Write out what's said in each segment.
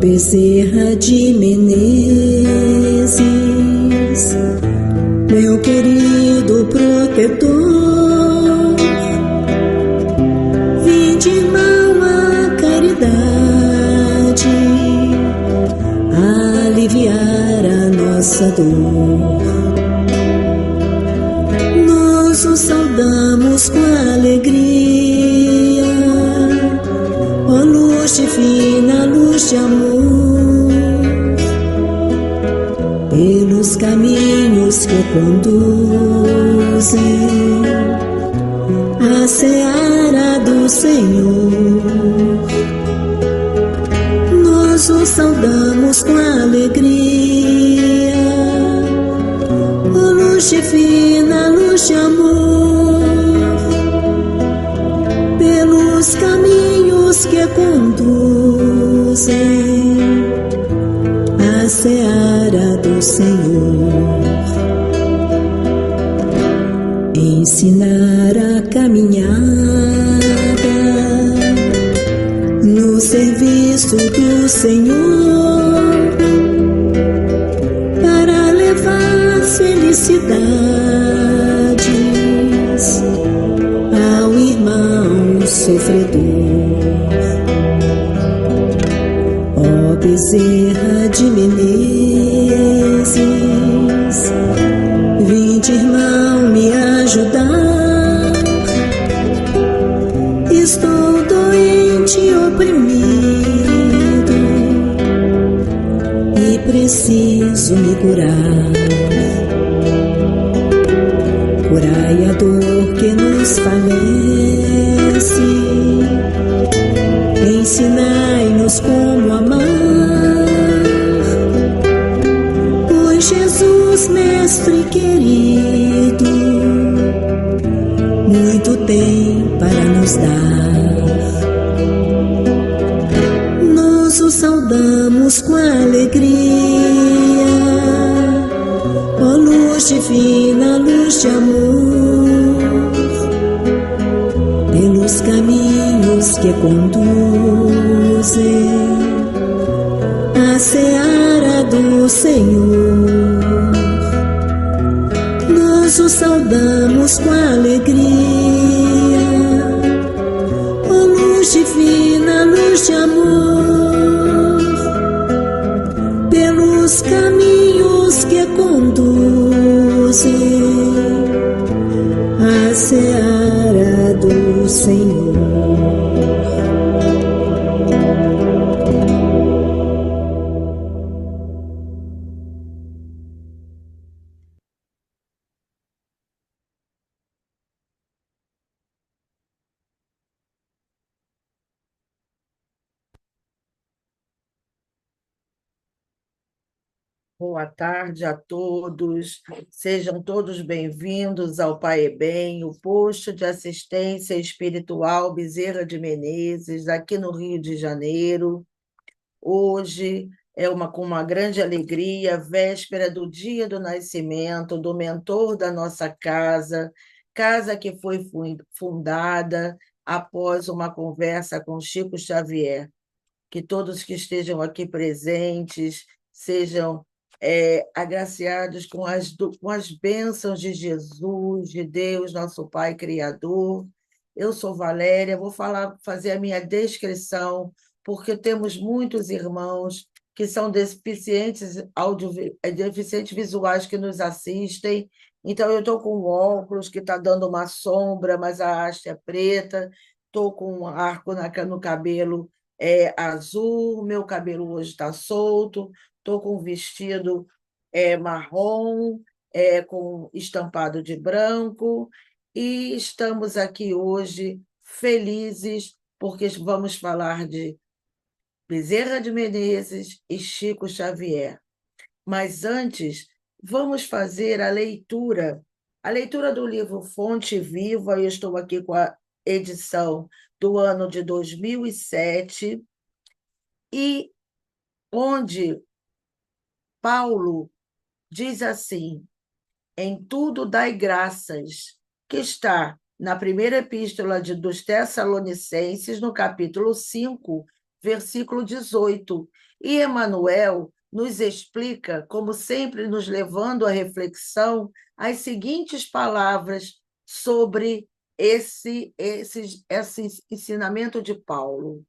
Bezerra de Menezes, meu querido protetor, vinde, irmão, a caridade aliviar a nossa dor. Nós o saudamos com alegria, ó luz divina, luz de amor, pelos caminhos que conduzem à seara do Senhor. Nós o saudamos com alegria, ó luz divina, luz de amor, pelos caminhos que conduzem à seara do Senhor. Ensinar a caminhada no serviço do Senhor, para levar felicidades ao irmão sofredor. Ó Bezerra de Menezes, vinde, irmão, me ajudar. Estou doente e oprimido e preciso me curar. Curai a dor que nos falece, ensinai-nos como amar, pois Jesus, mestre querido, muito tem para nos dar. Nós o saudamos com alegria, ó luz divina, luz de amor, pelos caminhos que conduzem à seara do Senhor. Nós o saudamos com alegria, ó luz divina, luz de amor, pelos caminhos que conduzem à seara do Senhor. Boa tarde a todos, sejam todos bem-vindos ao Pai é Bem, o posto de assistência espiritual Bezerra de Menezes, aqui no Rio de Janeiro. Hoje é com uma grande alegria, véspera do dia do nascimento do mentor da nossa casa, casa que foi fundada após uma conversa com Chico Xavier. Que todos que estejam aqui presentes sejam agraciados com as bênçãos de Jesus, de Deus, nosso Pai Criador. Eu sou Valéria, vou fazer a minha descrição, porque temos muitos irmãos que são deficientes visuais que nos assistem. Então, eu estou com óculos que está dando uma sombra, mas a haste é preta, estou com um arco no cabelo azul, meu cabelo hoje está solto, estou com um vestido marrom, com estampado de branco, e estamos aqui hoje felizes, porque vamos falar de Bezerra de Menezes e Chico Xavier. Mas antes, vamos fazer a leitura do livro Fonte Viva. Eu estou aqui com a edição do ano de 2007, e onde Paulo diz assim: em tudo dai graças, que está na primeira epístola dos Tessalonicenses, no capítulo 5, versículo 18. E Emmanuel nos explica, como sempre nos levando à reflexão, as seguintes palavras sobre esse ensinamento de Paulo.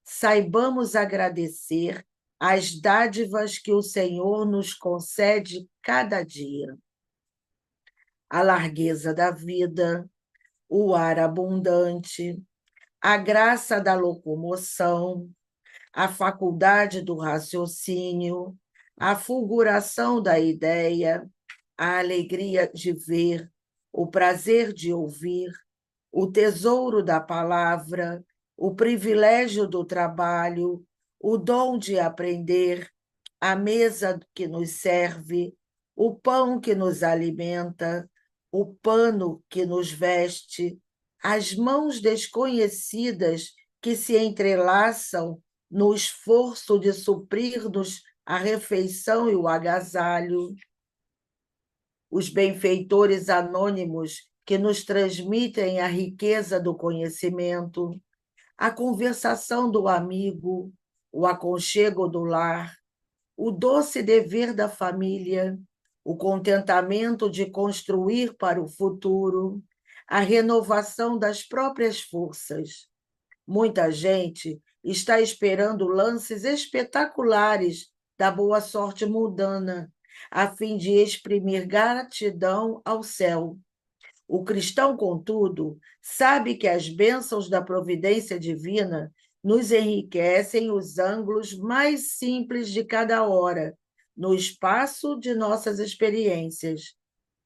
Saibamos agradecer as dádivas que o Senhor nos concede cada dia. A largueza da vida, o ar abundante, a graça da locomoção, a faculdade do raciocínio, a fulguração da ideia, a alegria de ver, o prazer de ouvir, o tesouro da palavra, o privilégio do trabalho, o dom de aprender, a mesa que nos serve, o pão que nos alimenta, o pano que nos veste, as mãos desconhecidas que se entrelaçam no esforço de suprir-nos a refeição e o agasalho, os benfeitores anônimos que nos transmitem a riqueza do conhecimento, a conversação do amigo, o aconchego do lar, o doce dever da família, o contentamento de construir para o futuro, a renovação das próprias forças. Muita gente está esperando lances espetaculares da boa sorte mundana, a fim de exprimir gratidão ao céu. O cristão, contudo, sabe que as bênçãos da providência divina nos enriquecem os ângulos mais simples de cada hora, no espaço de nossas experiências.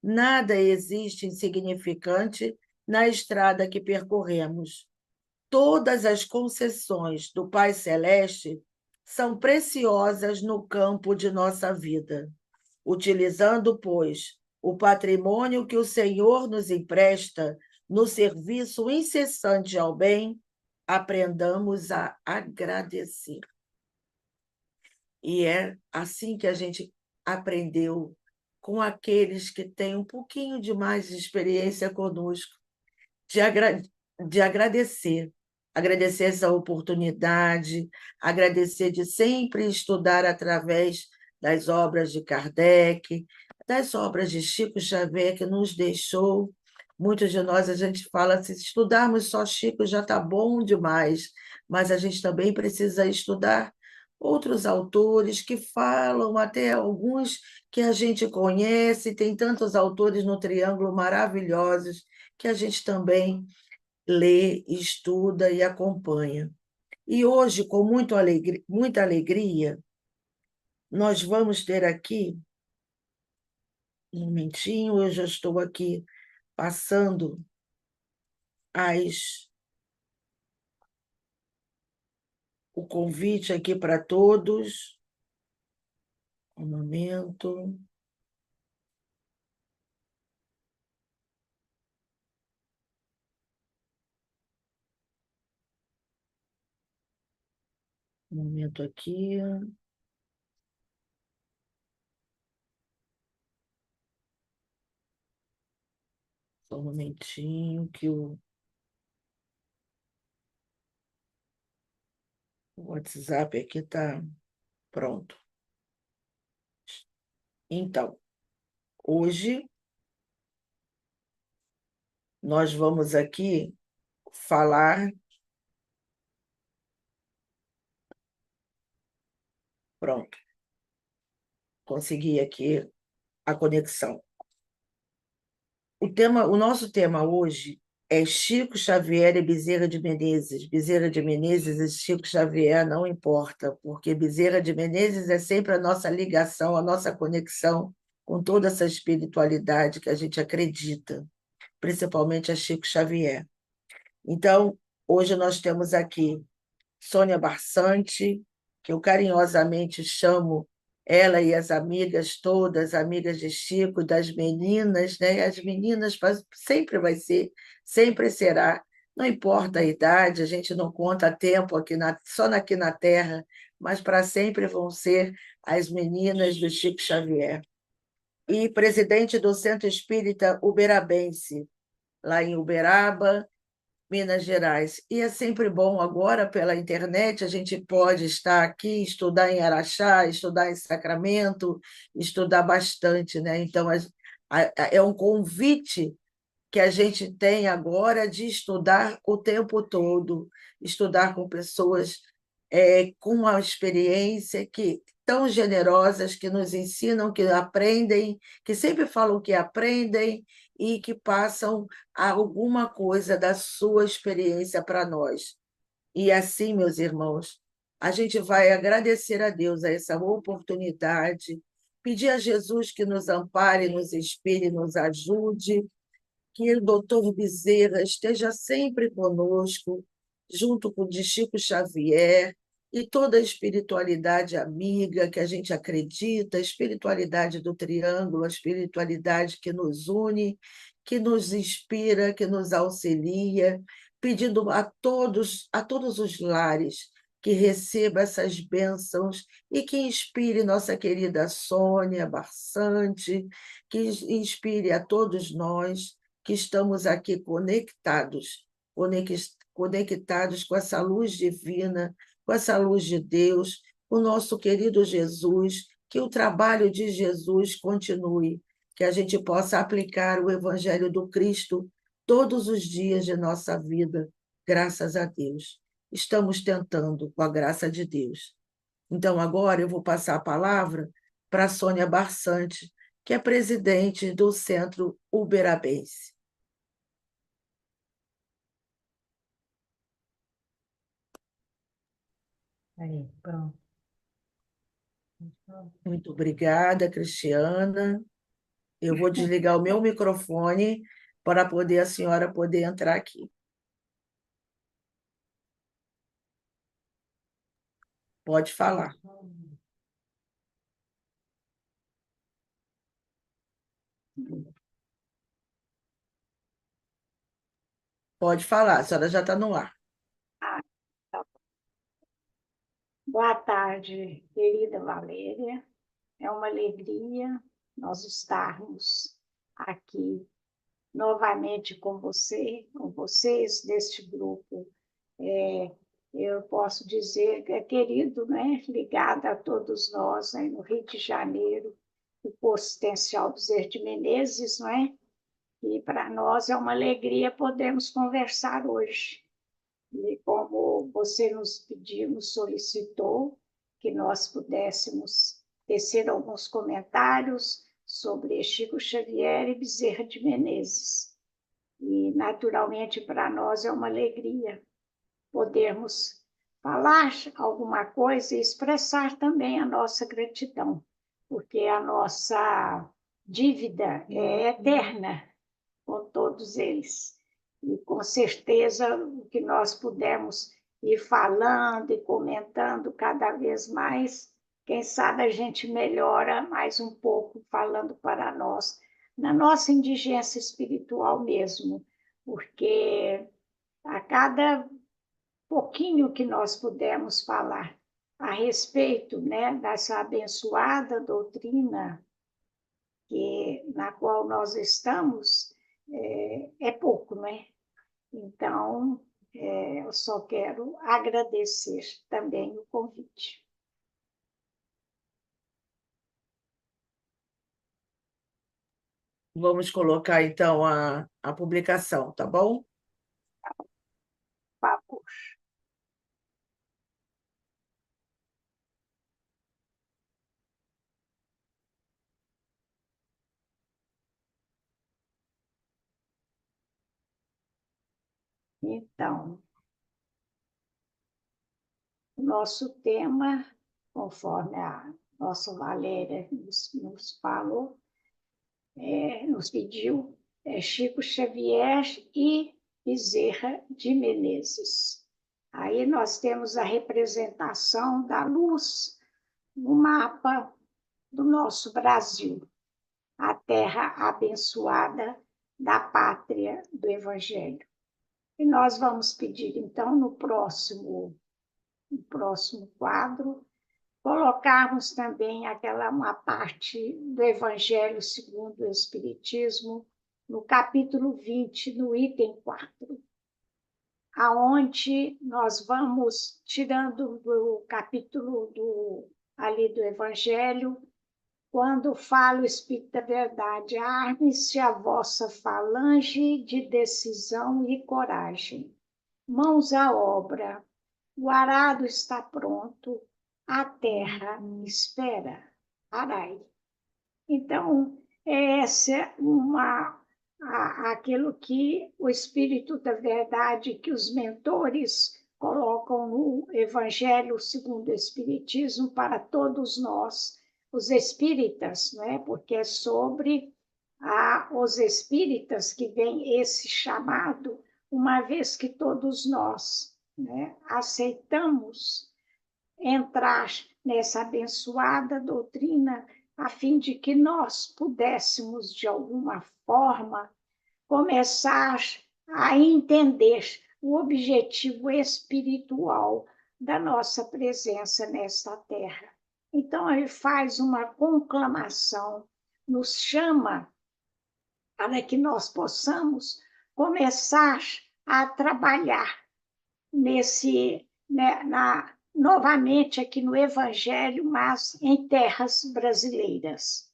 Nada existe insignificante na estrada que percorremos. Todas as concessões do Pai Celeste são preciosas no campo de nossa vida. Utilizando, pois, o patrimônio que o Senhor nos empresta no serviço incessante ao bem, aprendamos a agradecer. E é assim que a gente aprendeu com aqueles que têm um pouquinho de mais de experiência conosco, de agradecer. Agradecer essa oportunidade, agradecer de sempre estudar através das obras de Kardec, das obras de Chico Xavier, que nos deixou. Muitos de nós, a gente fala, se estudarmos só Chico já está bom demais, mas a gente também precisa estudar outros autores que falam, até alguns que a gente conhece, tem tantos autores no Triângulo maravilhosos que a gente também lê, estuda e acompanha. E hoje, com muita alegria, nós vamos ter aqui, um momentinho, eu já estou aqui passando o convite aqui para todos. Um momento. Um momento aqui. Só um momentinho que o WhatsApp aqui está pronto. Então, hoje nós vamos aqui falar. Pronto, consegui aqui a conexão. O nosso tema hoje é Chico Xavier e Bezerra de Menezes. Bezerra de Menezes e Chico Xavier não importa, porque Bezerra de Menezes é sempre a nossa ligação, a nossa conexão com toda essa espiritualidade que a gente acredita, principalmente a Chico Xavier. Então, hoje nós temos aqui Sônia Barçante, que eu carinhosamente chamo ela e as amigas todas, amigas de Chico, das meninas, né? As meninas sempre vai ser, sempre será, não importa a idade, a gente não conta tempo só aqui na Terra, mas para sempre vão ser as meninas do Chico Xavier. E presidente do Centro Espírita Uberabense, lá em Uberaba, Minas Gerais. E é sempre bom agora, pela internet, a gente pode estar aqui, estudar em Araxá, estudar em Sacramento, estudar bastante, né? Então, é um convite que a gente tem agora de estudar o tempo todo, estudar com pessoas com uma experiência que tão generosas, que nos ensinam, que aprendem, que sempre falam que aprendem e que passam alguma coisa da sua experiência para nós. E assim, meus irmãos, a gente vai agradecer a Deus a essa oportunidade, pedir a Jesus que nos ampare, nos inspire, nos ajude, que o doutor Bezerra esteja sempre conosco, junto com o de Chico Xavier e toda a espiritualidade amiga que a gente acredita, a espiritualidade do triângulo, a espiritualidade que nos une, que nos inspira, que nos auxilia, pedindo a todos os lares que receba essas bênçãos e que inspire nossa querida Sônia Barçante, que inspire a todos nós que estamos aqui conectados com essa luz divina, com essa luz de Deus, o nosso querido Jesus, que o trabalho de Jesus continue, que a gente possa aplicar o Evangelho do Cristo todos os dias de nossa vida, graças a Deus. Estamos tentando, com a graça de Deus. Então, agora eu vou passar a palavra para a Sônia Barçante, que é presidente do Centro Uberabense. Aí, pronto. Muito obrigada, Cristiana. Eu vou desligar o meu microfone para poder a senhora poder entrar aqui. Pode falar. Pode falar, a senhora já está no ar. Ah, tá. Boa tarde, querida Valéria. É uma alegria nós estarmos aqui novamente com você, com vocês deste grupo. Eu posso dizer que é querido, né? Ligado a todos nós, né? No Rio de Janeiro, o Posto Tensial Bezerra de Menezes, não é? E para nós é uma alegria podermos conversar hoje. E como você nos pediu, nos solicitou, que nós pudéssemos tecer alguns comentários sobre Chico Xavier e Bezerra de Menezes. E, naturalmente, para nós é uma alegria podermos falar alguma coisa e expressar também a nossa gratidão, porque a nossa dívida é eterna com todos eles. E, com certeza, o que nós pudermos ir falando e comentando cada vez mais, quem sabe a gente melhora mais um pouco falando para nós, na nossa indigência espiritual mesmo, porque a cada pouquinho que nós pudermos falar a respeito, né, dessa abençoada doutrina na qual nós estamos, é pouco, né? Então, eu só quero agradecer também o convite. Vamos colocar, então, a publicação, tá bom? Por favor. Então, o nosso tema, conforme a nossa Valéria nos falou, nos pediu, Chico Xavier e Bezerra de Menezes. Aí nós temos a representação da luz no mapa do nosso Brasil, a terra abençoada da pátria do Evangelho. E nós vamos pedir, então, no próximo quadro, colocarmos também uma parte do Evangelho segundo o Espiritismo, no capítulo 20, no item 4. aonde nós vamos tirando do capítulo ali do Evangelho, quando fala o Espírito da Verdade: arme-se a vossa falange de decisão e coragem, mãos à obra, o arado está pronto, a terra espera, arai. Então, essa é aquilo que o Espírito da Verdade, que os mentores colocam no Evangelho segundo o Espiritismo para todos nós, os espíritas, não é? Porque é sobre os espíritas que vem esse chamado, uma vez que todos nós, né, aceitamos entrar nessa abençoada doutrina, a fim de que nós pudéssemos, de alguma forma, começar a entender o objetivo espiritual da nossa presença nesta terra. Então, ele faz uma conclamação, nos chama para que nós possamos começar a trabalhar novamente aqui no Evangelho, mas em terras brasileiras.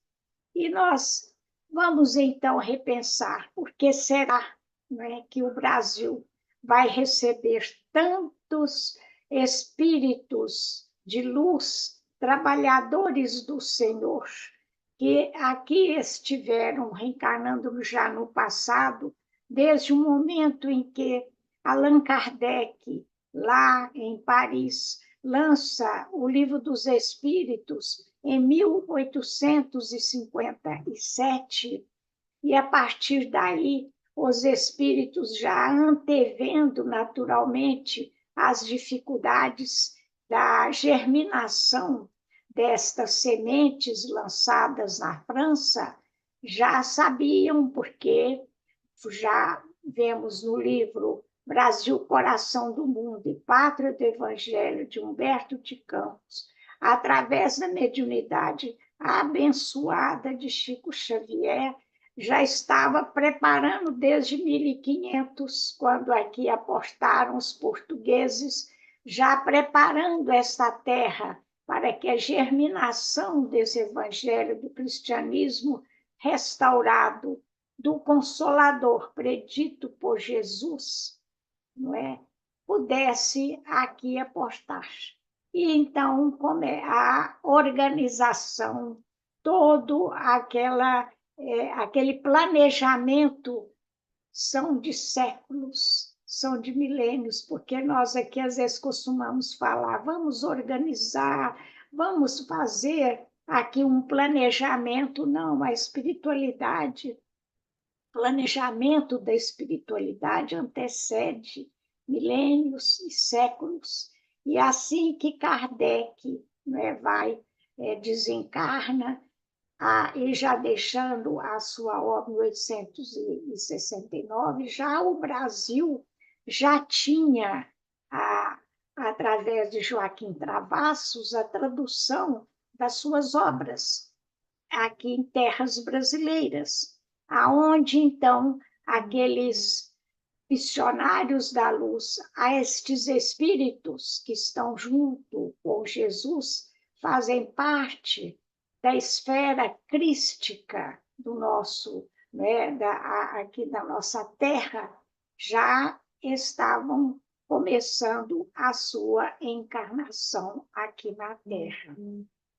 E nós vamos então repensar por que será, né, que o Brasil vai receber tantos espíritos de luz, trabalhadores do Senhor, que aqui estiveram reencarnando já no passado, desde o momento em que Allan Kardec, lá em Paris, lança o Livro dos Espíritos em 1857, e a partir daí os espíritos já antevendo naturalmente as dificuldades da germinação destas sementes lançadas na França, já sabiam, porque já vemos no livro Brasil, Coração do Mundo e Pátria do Evangelho, de Humberto de Campos, através da mediunidade abençoada de Chico Xavier, já estava preparando desde 1500, quando aqui apostaram os portugueses, já preparando esta terra para que a germinação desse evangelho do cristianismo restaurado, do Consolador predito por Jesus, não é, pudesse aqui apostar. E então, como é a organização, todo aquele planejamento são de séculos, são de milênios, porque nós aqui às vezes costumamos falar, vamos organizar, vamos fazer aqui um planejamento. Não, a espiritualidade, planejamento da espiritualidade antecede milênios e séculos. E assim que Kardec, né, desencarna, e já deixando a sua obra em 1869, já o Brasil já tinha, através de Joaquim Travassos, a tradução das suas obras aqui em terras brasileiras, aonde então aqueles missionários da luz, a estes espíritos que estão junto com Jesus, fazem parte da esfera crística do nosso, né, aqui da nossa terra, já estavam começando a sua encarnação aqui na Terra.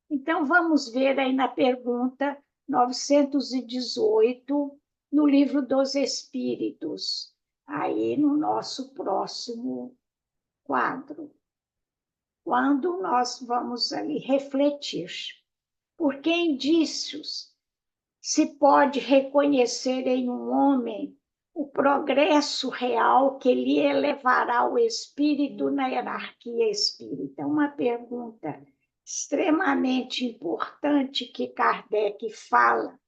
Então, vamos ver aí na pergunta 918, no Livro dos Espíritos, aí no nosso próximo quadro, quando nós vamos ali refletir. Por que indícios se pode reconhecer em um homem o progresso real que lhe elevará o espírito na hierarquia espírita? É uma pergunta extremamente importante que Kardec fala,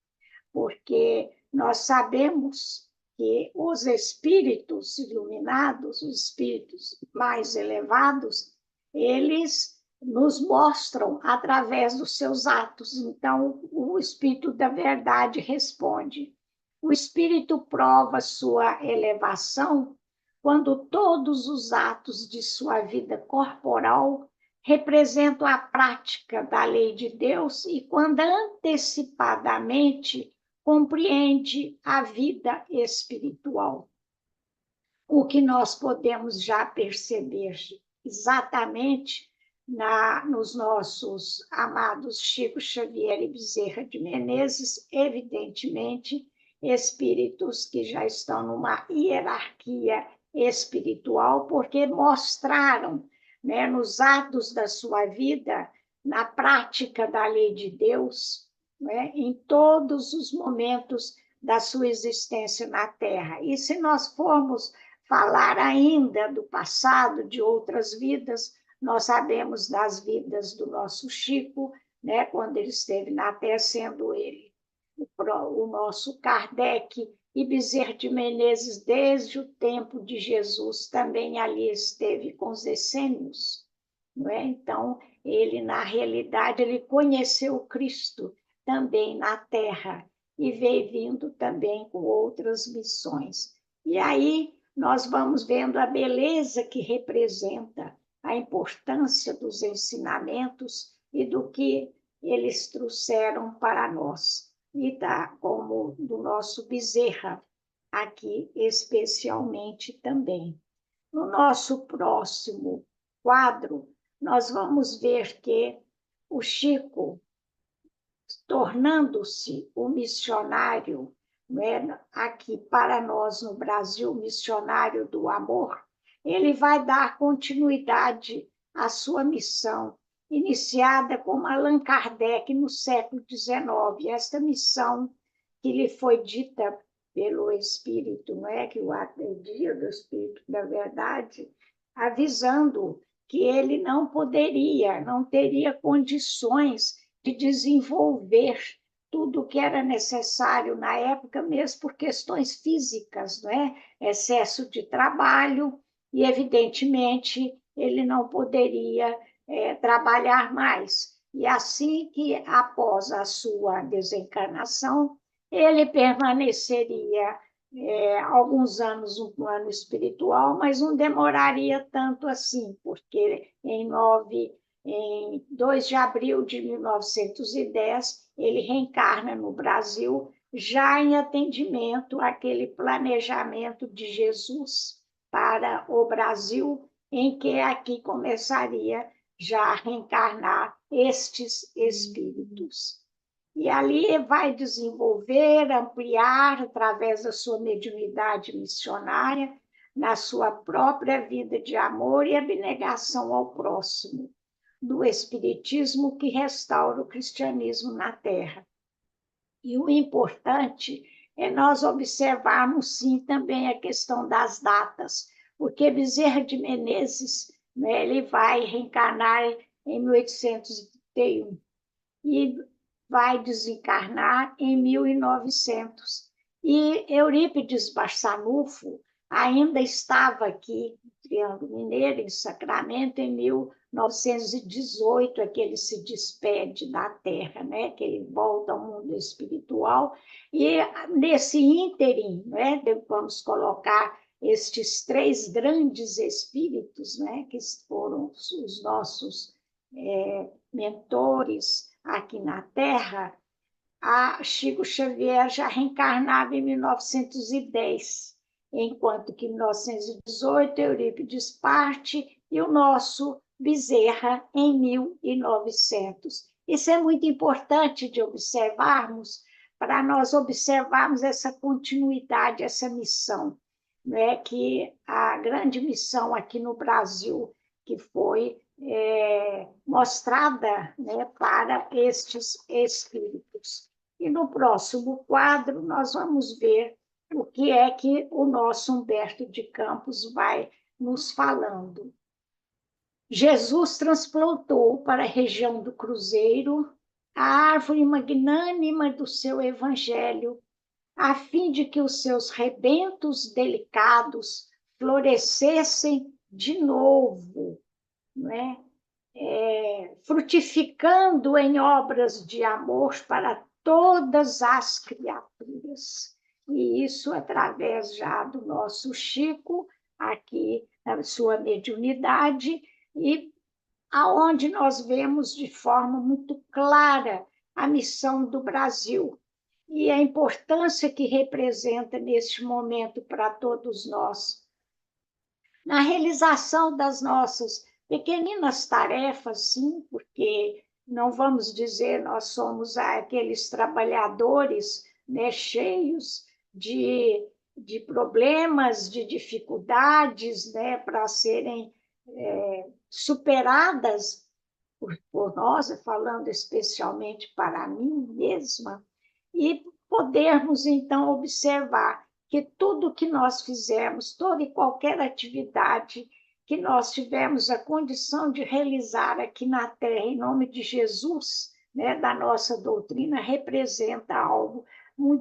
porque nós sabemos que os espíritos iluminados, os espíritos mais elevados, eles nos mostram através dos seus atos. Então, o Espírito da Verdade responde. O Espírito prova sua elevação quando todos os atos de sua vida corporal representam a prática da lei de Deus e quando antecipadamente compreende a vida espiritual. O que nós podemos já perceber exatamente nos nossos amados Chico Xavier e Bezerra de Menezes, evidentemente, espíritos que já estão numa hierarquia espiritual, porque mostraram, né, nos atos da sua vida, na prática da lei de Deus, né, em todos os momentos da sua existência na Terra. E se nós formos falar ainda do passado, de outras vidas, nós sabemos das vidas do nosso Chico, né, quando ele esteve na Terra, sendo ele o nosso Kardec, e Bezerra de Menezes, desde o tempo de Jesus, também ali esteve com os essênios. Não é? Então, ele, na realidade, ele conheceu Cristo também na Terra e veio vindo também com outras missões. E aí nós vamos vendo a beleza que representa a importância dos ensinamentos e do que eles trouxeram para nós. E tá, como do nosso Bezerra, aqui especialmente também. No nosso próximo quadro, nós vamos ver que o Chico, tornando-se o missionário, né, aqui para nós no Brasil, missionário do amor, ele vai dar continuidade à sua missão, iniciada com Allan Kardec no século XIX. Esta missão que lhe foi dita pelo Espírito, não é? Que o atendia do Espírito da Verdade, avisando que ele não poderia, não teria condições de desenvolver tudo o que era necessário na época, mesmo por questões físicas, não é? Excesso de trabalho, e, evidentemente, ele não poderia trabalhar mais. E assim que, após a sua desencarnação, ele permaneceria alguns anos no plano espiritual, mas não demoraria tanto assim, porque em 2 de abril de 1910, ele reencarna no Brasil, já em atendimento àquele planejamento de Jesus para o Brasil, em que aqui começaria já a reencarnar estes espíritos. E ali vai desenvolver, ampliar, através da sua mediunidade missionária, na sua própria vida de amor e abnegação ao próximo, do Espiritismo que restaura o cristianismo na Terra. E o importante é nós observarmos, sim, também a questão das datas, porque Bezerra de Menezes, né, ele vai reencarnar em 1831 e vai desencarnar em 1900. E Eurípides Barçanufo ainda estava aqui, no Triângulo Mineiro, em Sacramento, em 1918, é que ele se despede da Terra, né? Que ele volta ao mundo espiritual. E nesse ínterim, né, vamos colocar estes 3 grandes espíritos, né, que foram os nossos mentores aqui na Terra, a Chico Xavier já reencarnava em 1910, enquanto que em 1918 Eurípides parte e o nosso Bezerra em 1900. Isso é muito importante de observarmos, para nós observarmos essa continuidade, essa missão, né? Que a grande missão aqui no Brasil, que foi mostrada, né, para estes espíritos. E no próximo quadro nós vamos ver o que é que o nosso Humberto de Campos vai nos falando. Jesus transplantou para a região do Cruzeiro a árvore magnânima do seu evangelho, a fim de que os seus rebentos delicados florescessem de novo, né? Frutificando em obras de amor para todas as criaturas. E isso através já do nosso Chico, aqui a sua mediunidade, e aonde nós vemos de forma muito clara a missão do Brasil e a importância que representa neste momento para todos nós, na realização das nossas pequeninas tarefas, sim, porque não vamos dizer nós somos aqueles trabalhadores, né, cheios de problemas, de dificuldades, né, para serem superadas por nós, falando especialmente para mim mesma, e podermos então observar que tudo que nós fizemos, toda e qualquer atividade que nós tivemos a condição de realizar aqui na Terra, em nome de Jesus, né, da nossa doutrina, representa algo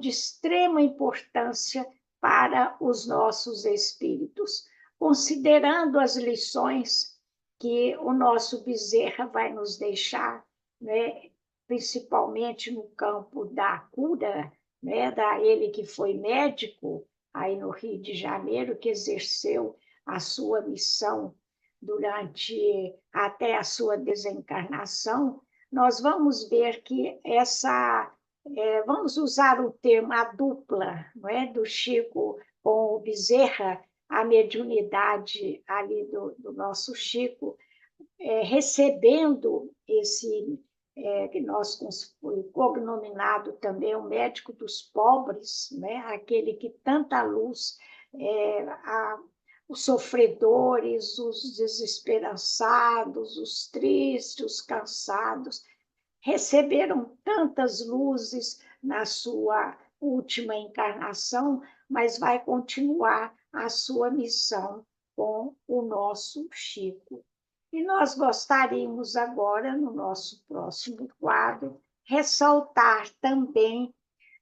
de extrema importância para os nossos espíritos, considerando as lições que o nosso Bezerra vai nos deixar, né, principalmente no campo da cura, né, ele que foi médico aí no Rio de Janeiro, que exerceu a sua missão durante até a sua desencarnação, nós vamos ver que vamos usar o termo a dupla, não é, do Chico com o Bezerra, a mediunidade ali do nosso Chico, recebendo esse que nós foi cognominado também o médico dos pobres, né? Aquele que tanta luz, os sofredores, os desesperançados, os tristes, os cansados, receberam tantas luzes na sua última encarnação, mas vai continuar a sua missão com o nosso Chico. E nós gostaríamos agora, no nosso próximo quadro, ressaltar também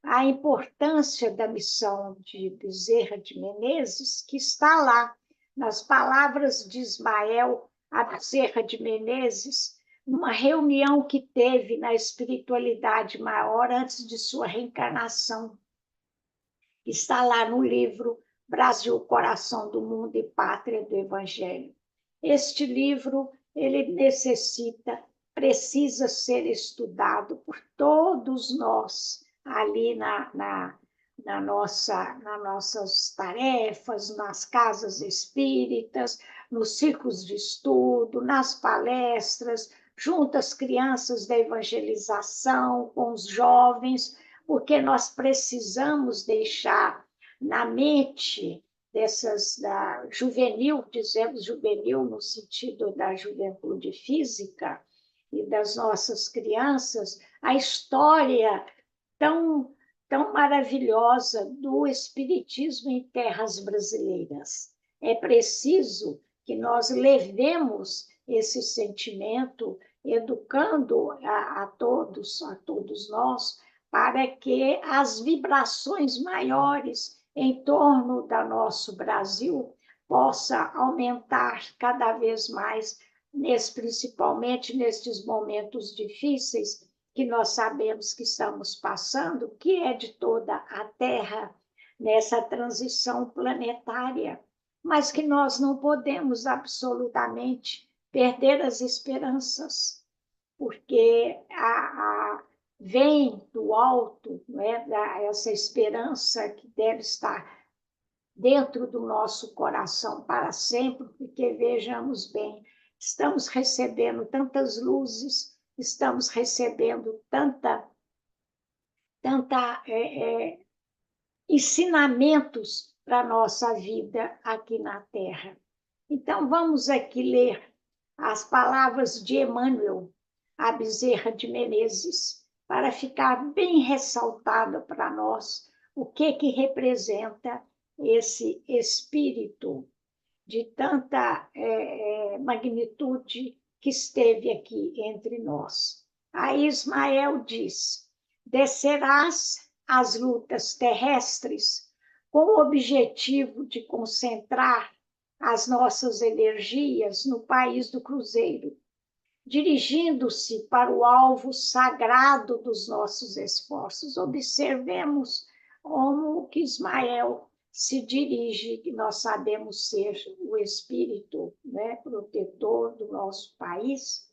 a importância da missão de Bezerra de Menezes, que está lá nas palavras de Ismael a Bezerra de Menezes, numa reunião que teve na espiritualidade maior antes de sua reencarnação. Está lá no livro Brasil, Coração do Mundo e Pátria do Evangelho. Este livro, ele precisa ser estudado por todos nós ali nas nossas tarefas, nas casas espíritas, nos círculos de estudo, nas palestras, junto às crianças da evangelização, com os jovens, porque nós precisamos deixar na mente da juvenil, dizemos juvenil no sentido da juventude física, e das nossas crianças, a história tão maravilhosa do Espiritismo em terras brasileiras. É preciso que nós levemos esse sentimento, educando a todos nós, para que as vibrações maiores em torno do nosso Brasil possa aumentar cada vez mais, principalmente nestes momentos difíceis que nós sabemos que estamos passando, que é de toda a Terra, nessa transição planetária, mas que nós não podemos absolutamente perder as esperanças, porque vem do alto, não é, essa esperança que deve estar dentro do nosso coração para sempre, porque vejamos bem, estamos recebendo tantas luzes, estamos recebendo tanta ensinamentos para a nossa vida aqui na Terra. Então, vamos aqui ler as palavras de Emmanuel, a Bezerra de Menezes, para ficar bem ressaltado para nós o que representa esse espírito de tanta magnitude que esteve aqui entre nós. Aí Ismael diz: descerás as lutas terrestres com o objetivo de concentrar as nossas energias no país do Cruzeiro, dirigindo-se para o alvo sagrado dos nossos esforços. Observemos como que Ismael se dirige, que nós sabemos ser o espírito, né, protetor do nosso país,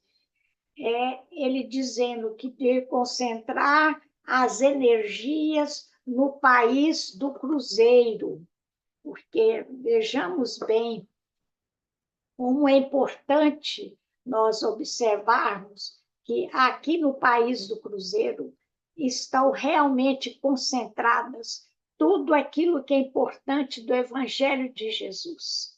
ele dizendo que deve concentrar as energias no país do cruzeiro, porque vejamos bem como é importante nós observarmos que aqui no país do cruzeiro estão realmente concentradas tudo aquilo que é importante do Evangelho de Jesus,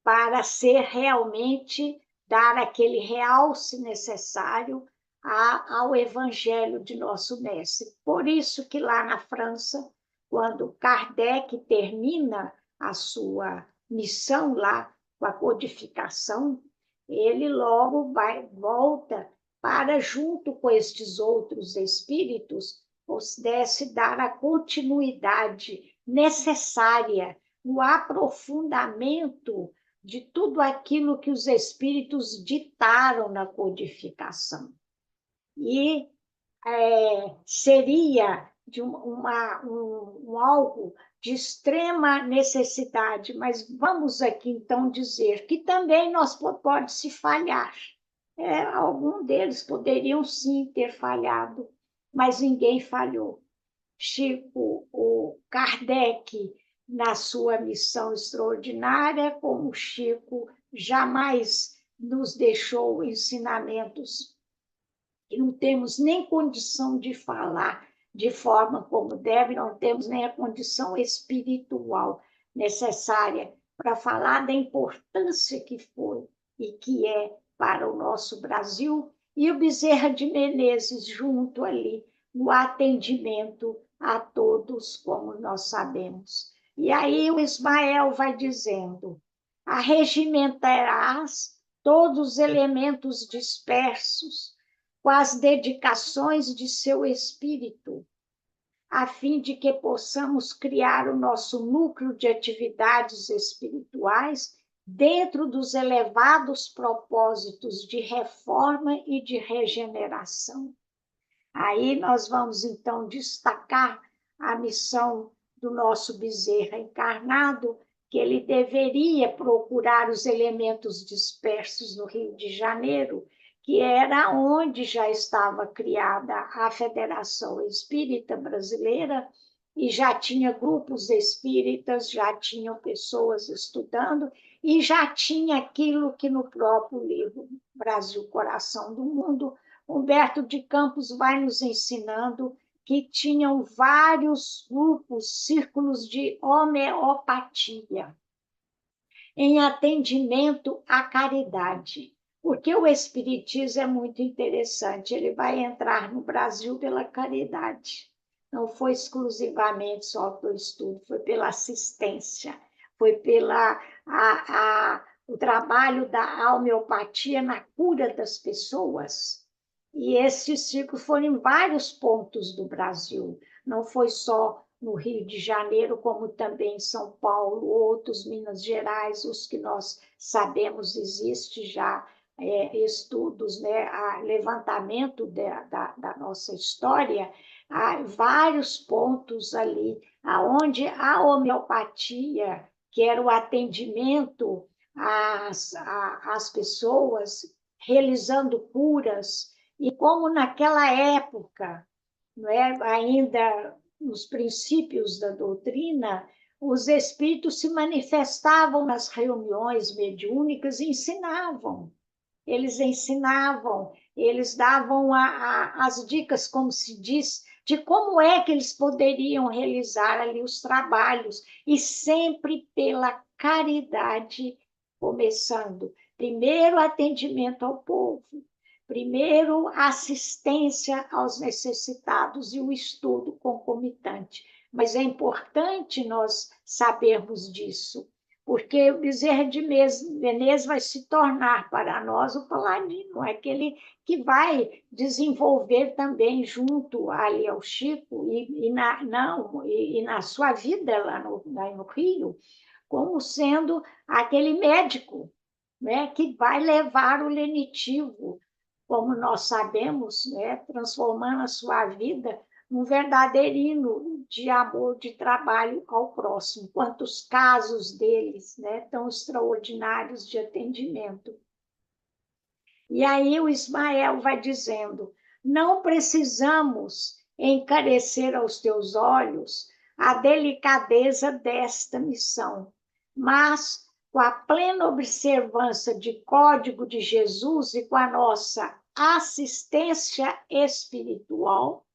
para ser realmente dar aquele realce necessário ao Evangelho de nosso Mestre. Por isso que lá na França, quando Kardec termina a sua missão lá com a codificação, ele logo volta para, junto com estes outros espíritos, pudesse dar a continuidade necessária no aprofundamento de tudo aquilo que os espíritos ditaram na codificação. E seria de algo de extrema necessidade, mas vamos aqui então dizer que também pode se falhar. Algum deles poderiam sim ter falhado, mas ninguém falhou. O Kardec, na sua missão extraordinária, como Chico jamais nos deixou ensinamentos que não temos nem condição de falar de forma como deve, não temos nem a condição espiritual necessária para falar da importância que foi e que é para o nosso Brasil, e o Bezerra de Menezes junto ali, no atendimento a todos, como nós sabemos. E aí o Ismael vai dizendo: arregimentarás todos os elementos dispersos com as dedicações de seu espírito, a fim de que possamos criar o nosso núcleo de atividades espirituais dentro dos elevados propósitos de reforma e de regeneração. Aí nós vamos, então, destacar a missão do nosso Bezerra encarnado, que ele deveria procurar os elementos dispersos no Rio de Janeiro, que era onde já estava criada a Federação Espírita Brasileira, e já tinha grupos espíritas, já tinham pessoas estudando, e já tinha aquilo que no próprio livro Brasil, Coração do Mundo, Humberto de Campos vai nos ensinando que tinham vários grupos, círculos de homeopatia, em atendimento à caridade. Porque o Espiritismo é muito interessante, ele vai entrar no Brasil pela caridade. Não foi exclusivamente só pelo estudo, foi pela assistência, foi o trabalho da homeopatia na cura das pessoas. E esses ciclos foram em vários pontos do Brasil, não foi só no Rio de Janeiro, como também em São Paulo, outros, Minas Gerais, os que nós sabemos existe já estudos, né, levantamento da nossa história, há vários pontos ali, onde a homeopatia, que era o atendimento às pessoas, realizando curas, e como naquela época, não é, ainda nos princípios da doutrina, os espíritos se manifestavam nas reuniões mediúnicas e ensinavam. Eles davam as dicas, como se diz, de como é que eles poderiam realizar ali os trabalhos, e sempre pela caridade, começando. Primeiro, atendimento ao povo. Primeiro, assistência aos necessitados e o estudo concomitante. Mas é importante nós sabermos disso, porque o Bezerra de Menezes vai se tornar para nós o paladino, aquele que vai desenvolver também junto ali ao Chico e na sua vida lá no Rio, como sendo aquele médico, né, que vai levar o lenitivo, como nós sabemos, né, transformando a sua vida um verdadeiro hino de amor, de trabalho ao próximo. Quantos casos deles, né, tão extraordinários de atendimento. E aí o Ismael vai dizendo: não precisamos encarecer aos teus olhos a delicadeza desta missão, mas com a plena observância de código de Jesus e com a nossa assistência espiritual,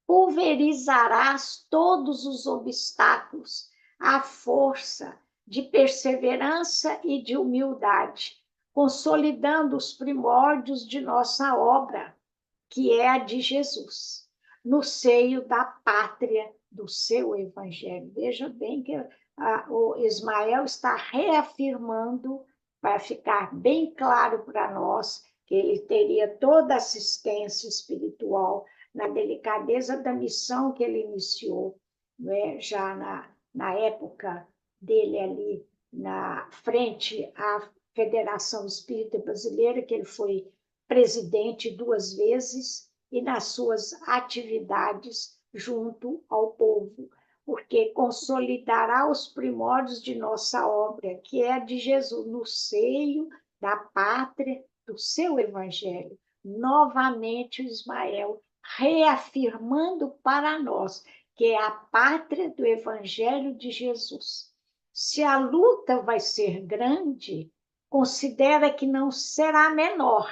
pulverizarás todos os obstáculos, à força de perseverança e de humildade, consolidando os primórdios de nossa obra, que é a de Jesus, no seio da pátria do seu evangelho. Veja bem que o Ismael está reafirmando, para ficar bem claro para nós, que ele teria toda a assistência espiritual na delicadeza da missão que ele iniciou, né, já na época dele ali, na frente à Federação Espírita Brasileira, que ele foi presidente 2 vezes, e nas suas atividades junto ao povo, porque consolidará os primórdios de nossa obra, que é a de Jesus, no seio da pátria do seu evangelho. Novamente, o Ismael reafirmando para nós que é a pátria do evangelho de Jesus. Se a luta vai ser grande, considera que não será menor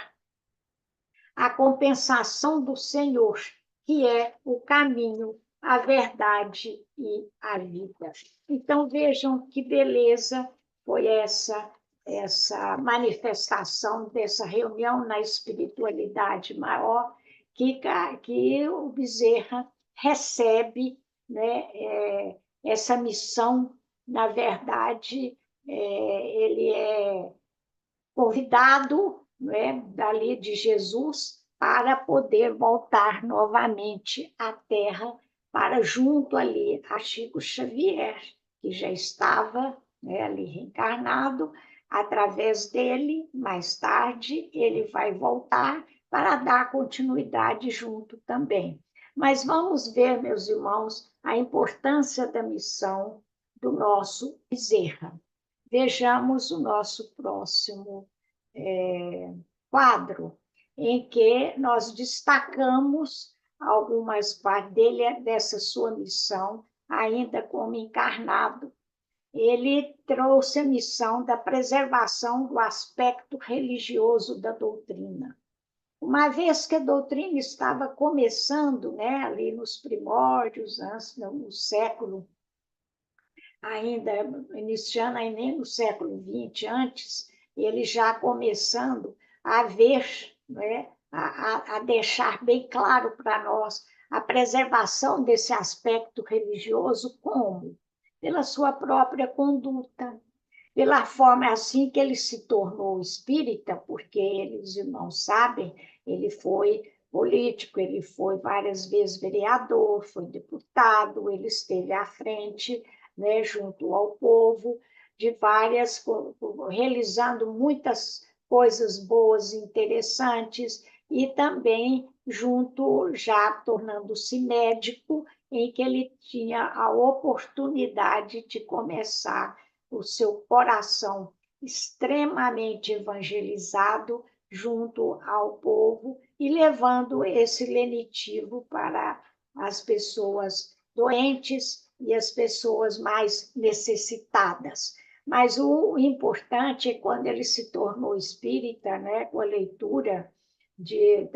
a compensação do Senhor, que é o caminho, a verdade e a vida. Então, vejam que beleza foi essa manifestação dessa reunião na espiritualidade maior, que o Bezerra recebe, né, essa missão. Na verdade, ele é convidado, né, dali de Jesus, para poder voltar novamente à Terra, para junto ali a Chico Xavier, que já estava, né, ali reencarnado. Através dele, mais tarde, ele vai voltar para dar continuidade junto também. Mas vamos ver, meus irmãos, a importância da missão do nosso Bezerra. Vejamos o nosso próximo quadro, em que nós destacamos algumas partes dele, dessa sua missão, ainda como encarnado. Ele trouxe a missão da preservação do aspecto religioso da doutrina. Uma vez que a doutrina estava começando, né, ali nos primórdios, antes, no século, ainda iniciando aí nem no século XX, antes, ele já começando a ver, né, a deixar bem claro para nós a preservação desse aspecto religioso, como? Pela sua própria conduta, pela forma assim que ele se tornou espírita, porque ele, os irmãos sabem, ele foi político, ele foi várias vezes vereador, foi deputado, ele esteve à frente, né, junto ao povo, de várias, realizando muitas coisas boas e interessantes, e também junto, já tornando-se médico, em que ele tinha a oportunidade de começar o seu coração extremamente evangelizado junto ao povo e levando esse lenitivo para as pessoas doentes e as pessoas mais necessitadas. Mas o importante é quando ele se tornou espírita, né, com a leitura de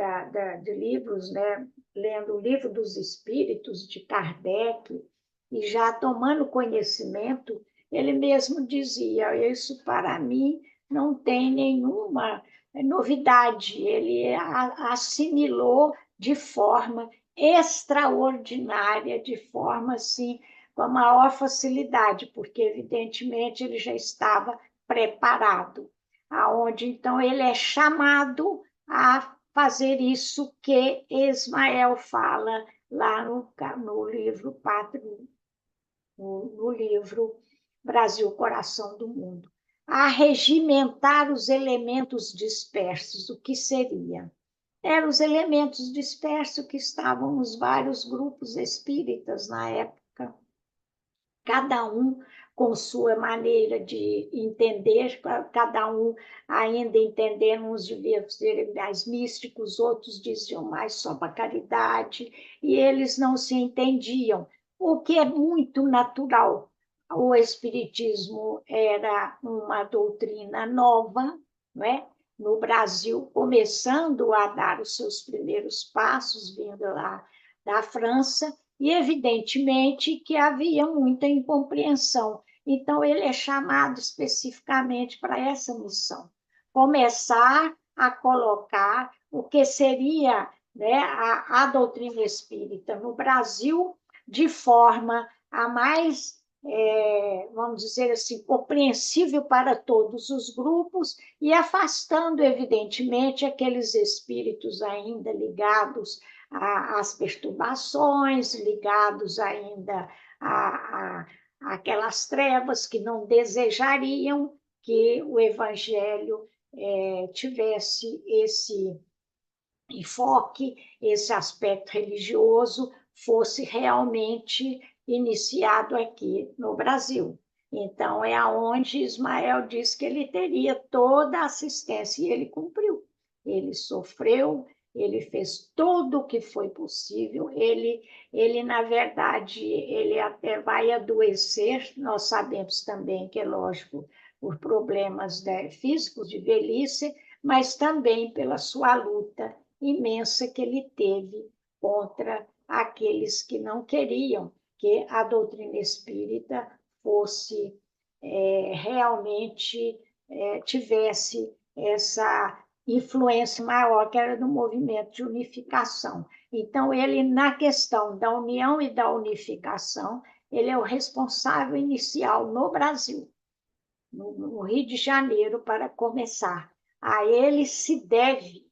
livros, né, lendo o Livro dos Espíritos, de Kardec, e já tomando conhecimento, ele mesmo dizia: isso para mim não tem nenhuma novidade. Ele assimilou de forma extraordinária, de forma assim, com a maior facilidade, porque evidentemente ele já estava preparado. Aonde então ele é chamado a fazer isso que Ismael fala lá no livro no livro Brasil, Coração do Mundo, a regimentar os elementos dispersos. O que seria? eram os elementos dispersos que estavam nos vários grupos espíritas na época, cada um com sua maneira de entender, cada um ainda entendendo, uns deviam ser mais místicos, outros diziam mais sobre a caridade, e eles não se entendiam, o que é muito natural. O Espiritismo era uma doutrina nova, não é? No Brasil, começando a dar os seus primeiros passos, vindo lá da França, e evidentemente que havia muita incompreensão. Então, ele é chamado especificamente para essa missão, começar a colocar o que seria, né, a doutrina espírita no Brasil de forma a mais, vamos dizer assim, compreensível para todos os grupos e afastando, evidentemente, aqueles espíritos ainda ligados às perturbações, ligados ainda a aquelas trevas que não desejariam que o Evangelho tivesse esse enfoque, esse aspecto religioso fosse realmente iniciado aqui no Brasil. Então, é aonde Ismael diz que ele teria toda a assistência, e ele cumpriu. Ele sofreu, ele fez tudo o que foi possível, ele na verdade, ele até vai adoecer, nós sabemos também que é lógico, por problemas, né, físicos de velhice, mas também pela sua luta imensa que ele teve contra aqueles que não queriam que a doutrina espírita fosse realmente tivesse essa influência maior, que era do movimento de unificação. Então, ele, na questão da união e da unificação, ele é o responsável inicial no Brasil, no Rio de Janeiro, para começar. A ele se deve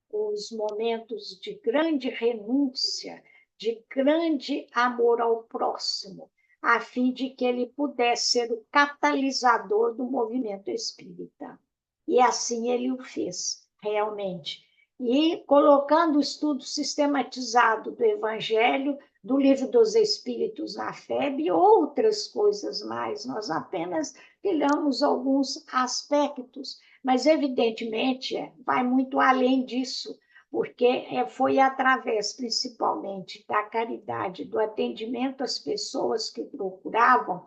os momentos de grande renúncia, de grande amor ao próximo, a fim de que ele pudesse ser o catalisador do movimento espírita. E assim ele o fez, realmente. E colocando o estudo sistematizado do Evangelho, do Livro dos Espíritos na FEB e outras coisas mais, nós apenas tiramos alguns aspectos, mas evidentemente vai muito além disso, porque foi através principalmente da caridade, do atendimento às pessoas que procuravam,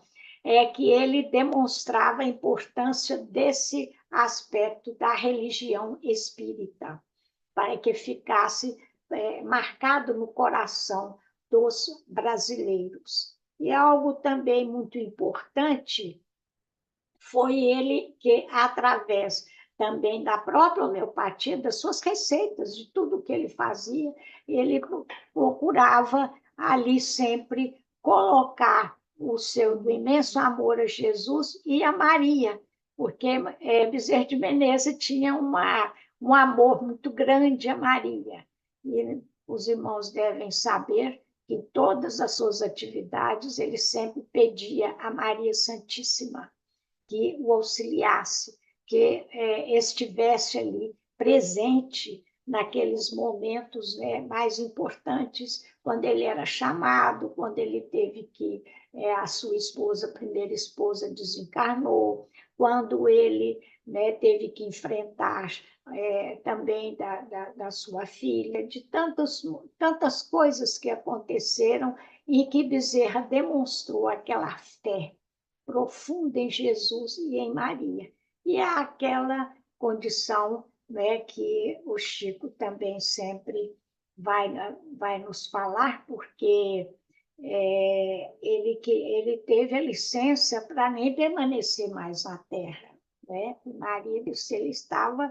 que ele demonstrava a importância desse aspecto da religião espírita, para que ficasse marcado no coração dos brasileiros. E algo também muito importante foi ele que, através também da própria homeopatia, das suas receitas, de tudo que ele fazia, ele procurava ali sempre colocar o seu do imenso amor a Jesus e a Maria, porque Bezerra de Menezes tinha um amor muito grande a Maria. E os irmãos devem saber que em todas as suas atividades ele sempre pedia a Maria Santíssima que o auxiliasse, que estivesse ali presente naqueles momentos, né, mais importantes, quando ele era chamado, quando ele teve que, a sua esposa, a primeira esposa, desencarnou, quando ele, né, teve que enfrentar também da sua filha, de tantas coisas que aconteceram e que Bezerra demonstrou aquela fé profunda em Jesus e em Maria. E é aquela condição, né, que o Chico também sempre vai nos falar, porque ele teve a licença para nem permanecer mais na Terra. Né? Maria, se ele estava,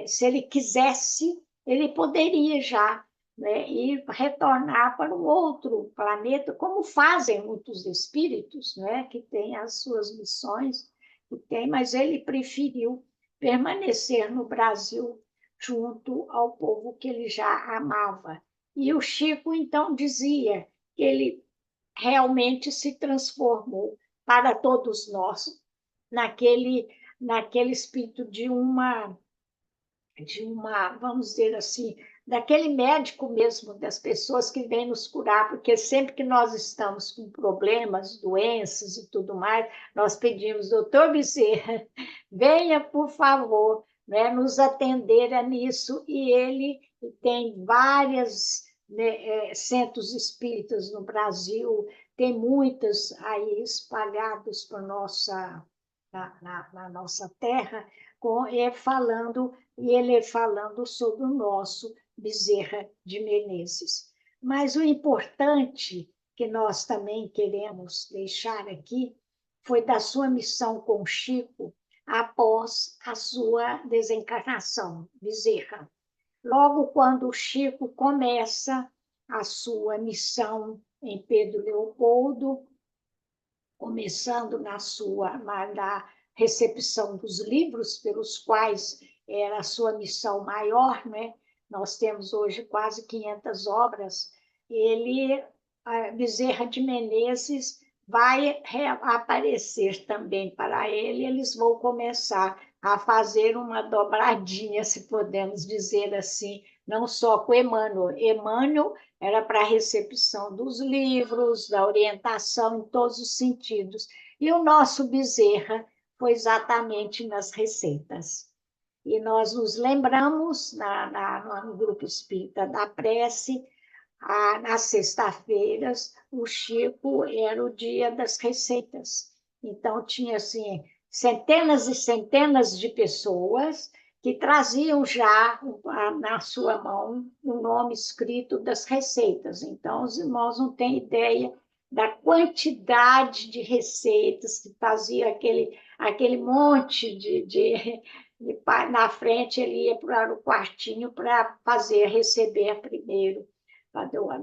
se ele quisesse, ele poderia já, né, e retornar para um outro planeta, como fazem muitos espíritos, né, que têm as suas missões, mas ele preferiu permanecer no Brasil junto ao povo que ele já amava. E o Chico, então, dizia que ele realmente se transformou para todos nós naquele espírito de uma, vamos dizer assim, daquele médico mesmo, das pessoas que vêm nos curar, porque sempre que nós estamos com problemas, doenças e tudo mais, nós pedimos, doutor Bezerra, venha, por favor, né, nos atender nisso, e ele tem várias, né, centros espíritas no Brasil, tem muitas aí espalhados por na nossa terra, e ele falando sobre o nosso Bezerra de Menezes. Mas o importante que nós também queremos deixar aqui foi da sua missão com Chico após a sua desencarnação, Bezerra. Logo quando o Chico começa a sua missão em Pedro Leopoldo, começando na recepção dos livros pelos quais era a sua missão maior, né? Nós temos hoje quase 500 obras. Bezerra de Menezes vai aparecer também para ele, eles vão começar a fazer uma dobradinha, se podemos dizer assim, não só com Emmanuel. Emmanuel era para a recepção dos livros, da orientação em todos os sentidos. E o nosso Bezerra foi exatamente nas receitas. E nós nos lembramos, no Grupo Espírita da Prece, nas sextas-feiras, o Chico era o dia das receitas. Então, tinha assim, centenas e centenas de pessoas que traziam já na sua mão o nome escrito das receitas. Então, os irmãos não têm ideia da quantidade de receitas que fazia aquele monte na frente, ele ia para o quartinho para receber primeiro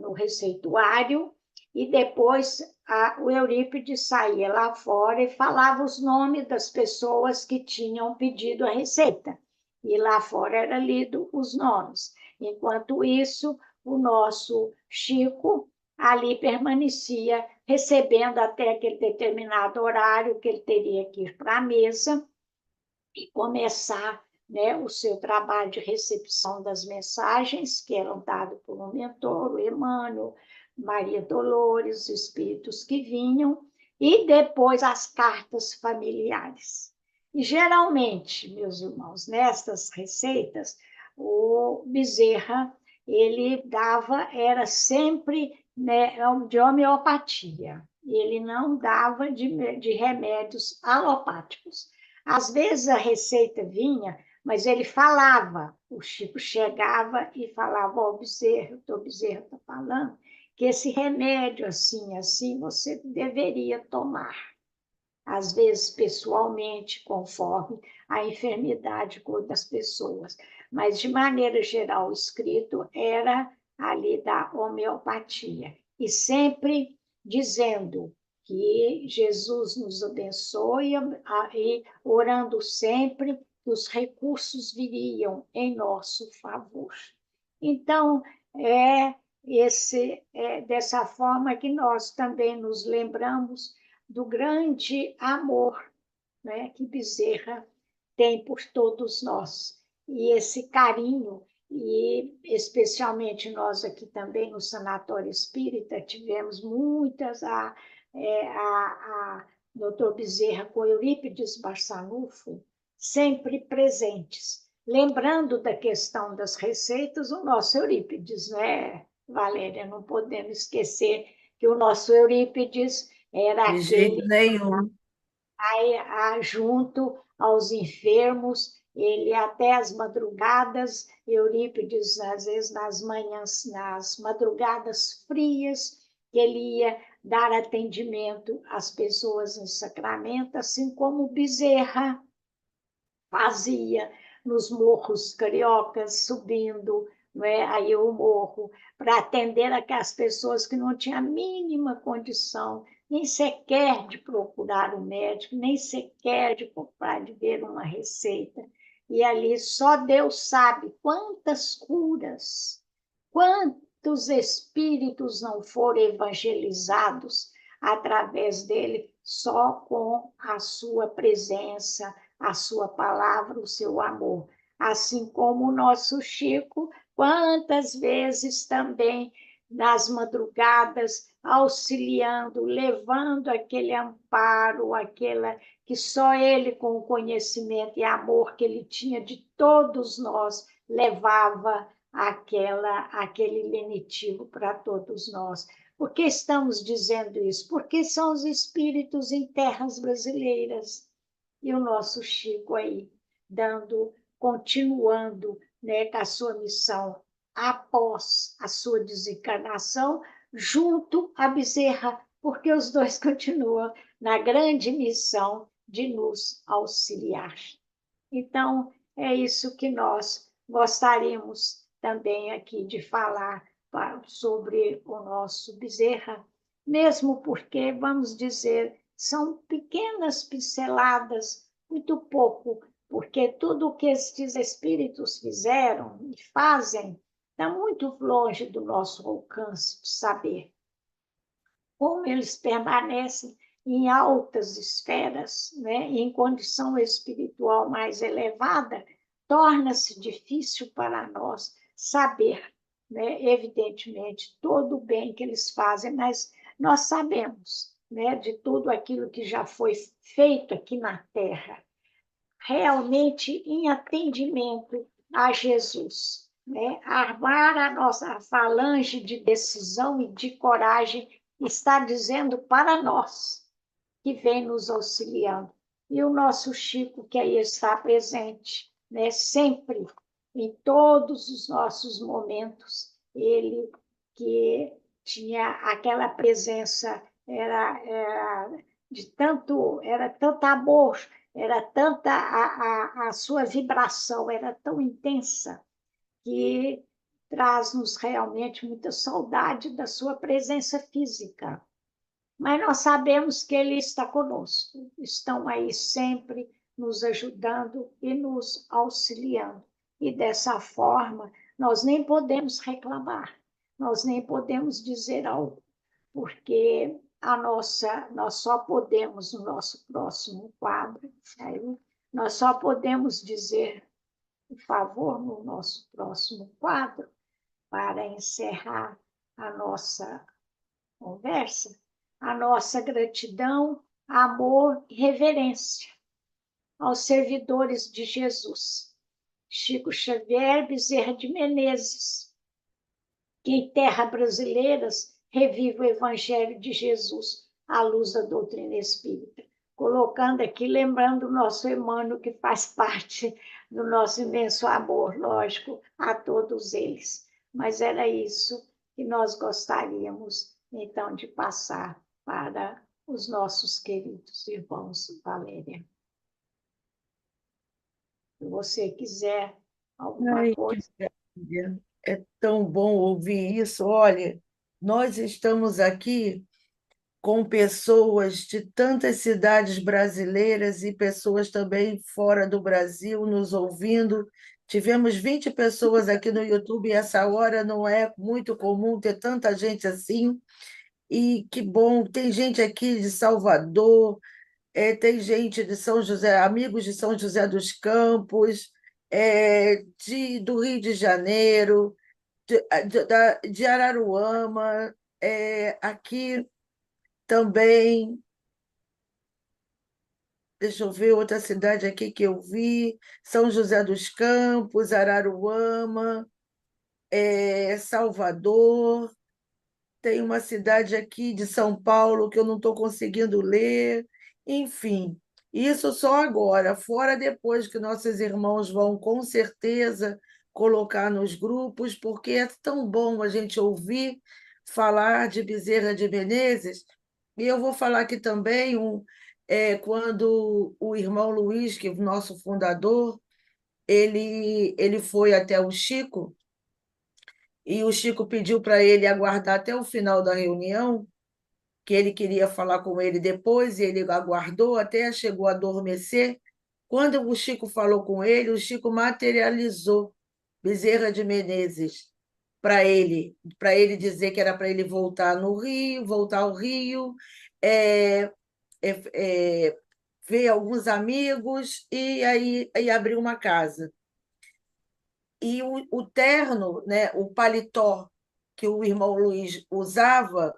no receituário, e depois o Eurípides saía lá fora e falava os nomes das pessoas que tinham pedido a receita. E lá fora era lido os nomes. Enquanto isso, o nosso Chico ali permanecia recebendo até aquele determinado horário que ele teria que ir para a mesa e começar, né, o seu trabalho de recepção das mensagens que eram dadas por um mentor, o Emmanuel, Maria Dolores, os espíritos que vinham, e depois as cartas familiares. E geralmente, meus irmãos, nestas receitas, o Bezerra, ele era sempre, né, de homeopatia, ele não dava de remédios alopáticos. Às vezes a receita vinha, mas ele falava, o Chico chegava e falava, ó, Bezerra, o doutor Bezerra está falando que esse remédio, assim, assim, você deveria tomar. Às vezes, pessoalmente, conforme a enfermidade das pessoas. Mas, de maneira geral, o escrito era ali da homeopatia. E sempre dizendo que Jesus nos abençoe e orando sempre que os recursos viriam em nosso favor. Então, dessa forma que nós também nos lembramos do grande amor, né, que Bezerra tem por todos nós. E esse carinho, e especialmente nós aqui também no Sanatório Espírita, tivemos muitas, doutor Bezerra com Eurípides Barçanufo, sempre presentes. Lembrando da questão das receitas, o nosso Eurípides, né, Valéria? Não podemos esquecer que o nosso Eurípides era De jeito aquele nenhum. junto aos enfermos, ele até as madrugadas, Eurípides, às vezes nas manhãs, nas madrugadas frias, ele ia dar atendimento às pessoas em Sacramento, assim como Bezerra fazia nos morros cariocas, subindo, não é? Aí o morro, para atender aquelas pessoas que não tinham a mínima condição nem sequer de procurar um médico, nem sequer de ver uma receita. E ali só Deus sabe quantas curas, quantos espíritos não foram evangelizados através dele, só com a sua presença, a sua palavra, o seu amor. assim como o nosso Chico, quantas vezes também nas madrugadas, auxiliando, levando aquele amparo, aquela que só ele, com o conhecimento e amor que ele tinha de todos nós, levava aquele lenitivo para todos nós. Por que estamos dizendo isso? Porque são os espíritos em terras brasileiras. E o nosso Chico aí, continuando, né, com a sua missão após a sua desencarnação, junto à Bezerra, porque os dois continuam na grande missão de nos auxiliar. Então, é isso que nós gostaríamos também aqui de falar sobre o nosso Bezerra, mesmo porque, vamos dizer, são pequenas pinceladas, muito pouco, porque tudo o que estes espíritos fizeram e fazem está muito longe do nosso alcance de saber. Como eles permanecem em altas esferas, né, em condição espiritual mais elevada, torna-se difícil para nós saber, né, evidentemente, todo o bem que eles fazem, mas nós sabemos, né, de tudo aquilo que já foi feito aqui na Terra, realmente em atendimento a Jesus, né? Armar a nossa falange de decisão e de coragem está dizendo para nós que vem nos auxiliando. E o nosso Chico, que aí está presente, né? Sempre, em todos os nossos momentos, ele que tinha aquela presença, era tanto amor, era tanta a sua vibração, era tão intensa, que traz-nos realmente muita saudade da sua presença física. Mas nós sabemos que Ele está conosco, estão aí sempre nos ajudando e nos auxiliando. E dessa forma, nós nem podemos reclamar, nós nem podemos dizer algo, porque nós só podemos, no nosso próximo quadro, aí, nós só podemos dizer, por favor, no nosso próximo quadro, para encerrar a nossa conversa, a nossa gratidão, amor e reverência aos servidores de Jesus. Chico Xavier Bezerra de Menezes, que em terras brasileiras revive o Evangelho de Jesus à luz da doutrina espírita. Colocando aqui, lembrando o nosso Emmanuel, que faz parte do nosso imenso amor, lógico, a todos eles. Mas era isso que nós gostaríamos, então, de passar para os nossos queridos irmãos. Valéria, se você quiser alguma Ai, que coisa. maravilha. É tão bom ouvir isso. Olha, nós estamos aqui com pessoas de tantas cidades brasileiras e pessoas também fora do Brasil nos ouvindo. Tivemos 20 pessoas aqui no YouTube e essa hora não é muito comum ter tanta gente assim. E que bom, tem gente aqui de Salvador, tem gente de São José, amigos de São José dos Campos, do Rio de Janeiro, de Araruama, aqui também, deixa eu ver outra cidade aqui que eu vi, São José dos Campos, Araruama, Salvador, tem uma cidade aqui de São Paulo que eu não estou conseguindo ler, enfim, isso só agora, fora depois que nossos irmãos vão com certeza colocar nos grupos, porque é tão bom a gente ouvir falar de Bezerra de Menezes, e eu vou falar aqui também quando o irmão Luiz, que é o nosso fundador, ele foi até o Chico, e o Chico pediu para ele aguardar até o final da reunião, que ele queria falar com ele depois, e ele aguardou até chegou a adormecer. Quando o Chico falou com ele, o Chico materializou Bezerra de Menezes para ele dizer que era para ele voltar no Rio, voltar ao Rio, é, é, ver alguns amigos e aí abrir uma casa. E o terno, né, o paletó que o irmão Luiz usava,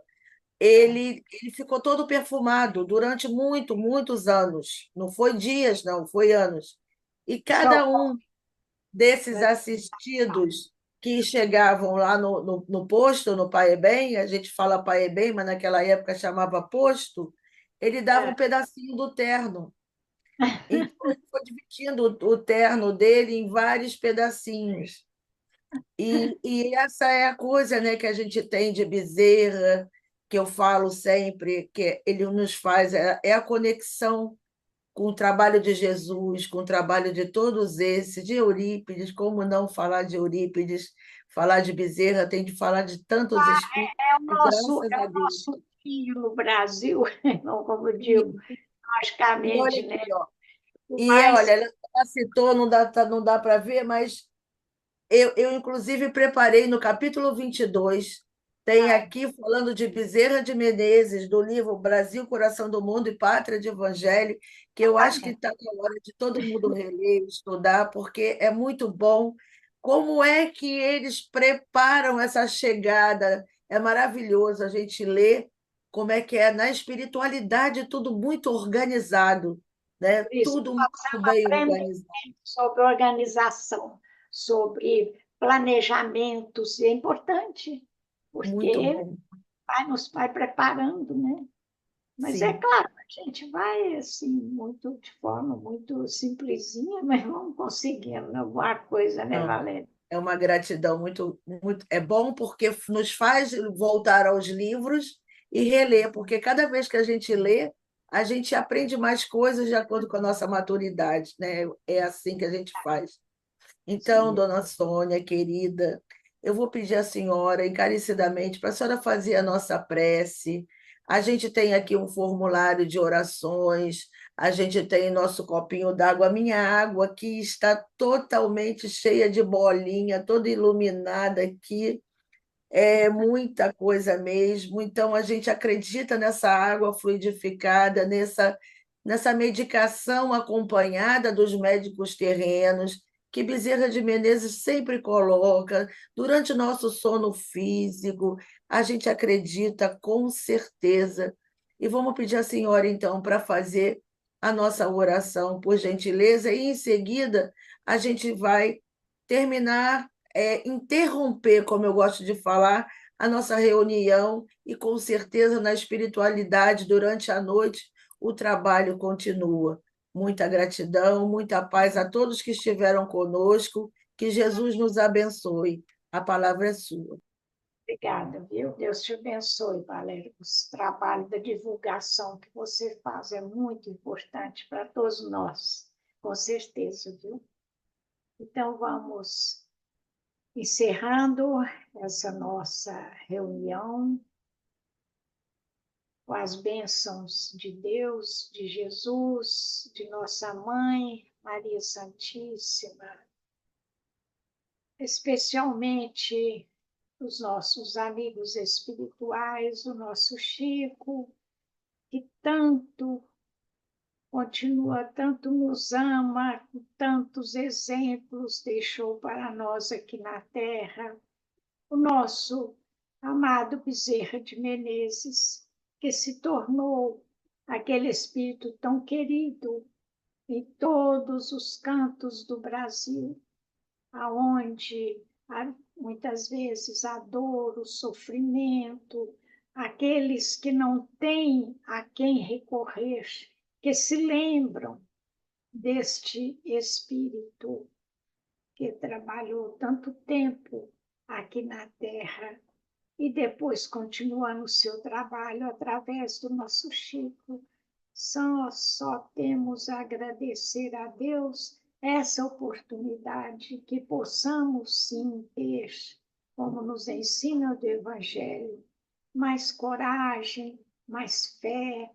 ele ficou todo perfumado durante muitos anos. Não foi dias, não, foi anos. E Só cada um desses assistidos que chegavam lá no posto, no Paebem, a gente fala Paebem, mas naquela época chamava posto, ele dava um pedacinho do terno. Então, ele foi dividindo o terno dele em vários pedacinhos. E essa é a coisa, né, que a gente tem de Bezerra, que eu falo sempre, que ele nos faz, é a conexão com o trabalho de Jesus, com o trabalho de todos esses, de Eurípides, como não falar de Eurípides, falar de Bezerra, tem de falar de tantos espíritos, e graças é a o Deus. nosso filho no Brasil, como eu E, digo, e olha logicamente, né? aqui, ó. O E mais olha, ela citou, não dá para ver, mas eu, inclusive, preparei no capítulo 22, tem aqui falando de Bezerra de Menezes, do livro Brasil, Coração do Mundo e Pátria de Evangelho, que eu acho que está na hora de todo mundo reler, estudar, porque é muito bom. Como é que eles preparam essa chegada? É maravilhoso a gente ler como é que é na espiritualidade, tudo muito organizado, né? isso, Tudo nós muito bem aprendemos organizado, sobre organização, sobre planejamentos, é importante, muito porque bom. vai preparando, né? Mas é Sim. claro, a gente vai assim, muito de forma muito simplesinha, mas vamos conseguindo alguma coisa, né, Não, Valéria? é uma gratidão muito. É bom porque nos faz voltar aos livros e reler, porque cada vez que a gente lê, a gente aprende mais coisas de acordo com a nossa maturidade, né? É assim que a gente faz. Então, Sim, dona Sônia, querida, eu vou pedir à senhora encarecidamente para a senhora fazer a nossa prece. A gente tem aqui um formulário de orações, a gente tem nosso copinho d'água. A minha água aqui está totalmente cheia de bolinha, toda iluminada aqui. É muita coisa mesmo. Então, a gente acredita nessa água fluidificada, nessa medicação acompanhada dos médicos terrenos, que Bezerra de Menezes sempre coloca durante o nosso sono físico. A gente acredita com certeza. E vamos pedir à senhora, então, para fazer a nossa oração, por gentileza, e em seguida a gente vai terminar interromper, como eu gosto de falar, a nossa reunião e, com certeza, na espiritualidade, durante a noite, o trabalho continua. Muita gratidão, muita paz a todos que estiveram conosco. Que Jesus nos abençoe. A palavra é sua. obrigada, viu? Deus te abençoe, Valéria. O trabalho da divulgação que você faz é muito importante para todos nós, com certeza, viu? Então, vamos encerrando essa nossa reunião com as bênçãos de Deus, de Jesus, de nossa mãe, Maria Santíssima, especialmente os nossos amigos espirituais, o nosso Chico, que tanto nos ama, tantos exemplos deixou para nós aqui na Terra. O nosso amado Bezerra de Menezes, que se tornou aquele espírito tão querido em todos os cantos do Brasil, aonde muitas vezes a dor, o sofrimento, aqueles que não têm a quem recorrer, que se lembram deste espírito que trabalhou tanto tempo aqui na Terra e depois continuando o seu trabalho através do nosso Chico. Só temos a agradecer a Deus essa oportunidade que possamos sim ter, como nos ensina o Evangelho, mais coragem, mais fé,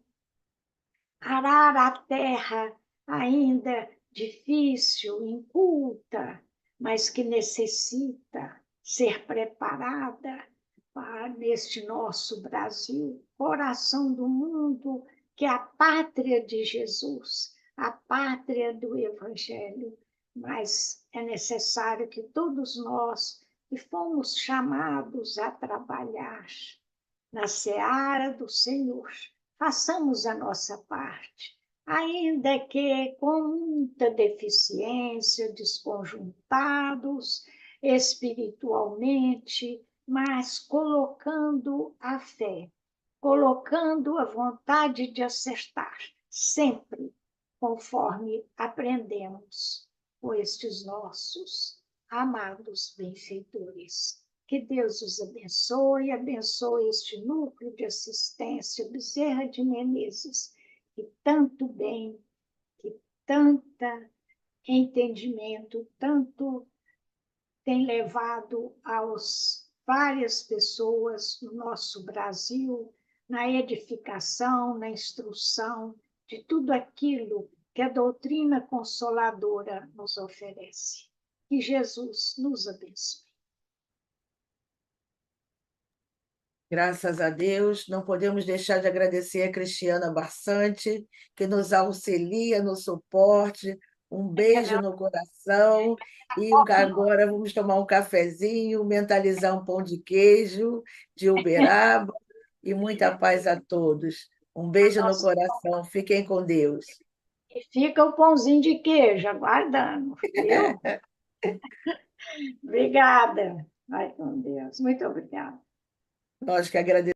arar a terra ainda difícil, inculta, mas que necessita ser preparada para neste nosso Brasil, coração do mundo, que é a pátria de Jesus, a pátria do Evangelho. mas é necessário que todos nós que fomos chamados a trabalhar na seara do Senhor, façamos a nossa parte, ainda que com muita deficiência, desconjuntados espiritualmente, mas colocando a fé, colocando a vontade de acertar, sempre conforme aprendemos com estes nossos amados benfeitores. Que Deus os abençoe, abençoe este núcleo de assistência Bezerra de Menezes, que tanto bem, que tanta entendimento, tanto tem levado aos várias pessoas no nosso Brasil, na edificação, na instrução de tudo aquilo que a doutrina consoladora nos oferece. Que Jesus nos abençoe. Graças a Deus, não podemos deixar de agradecer a Cristiana Barsante, que nos auxilia no suporte. Um beijo no coração. Agora vamos tomar um cafezinho, mentalizar um pão de queijo de Uberaba e muita paz a todos. Um beijo no coração. Fiquem com Deus. E fica o pãozinho de queijo, aguardando, viu? Obrigada. Vai com Deus. Muito obrigada. Nós que agradecemos.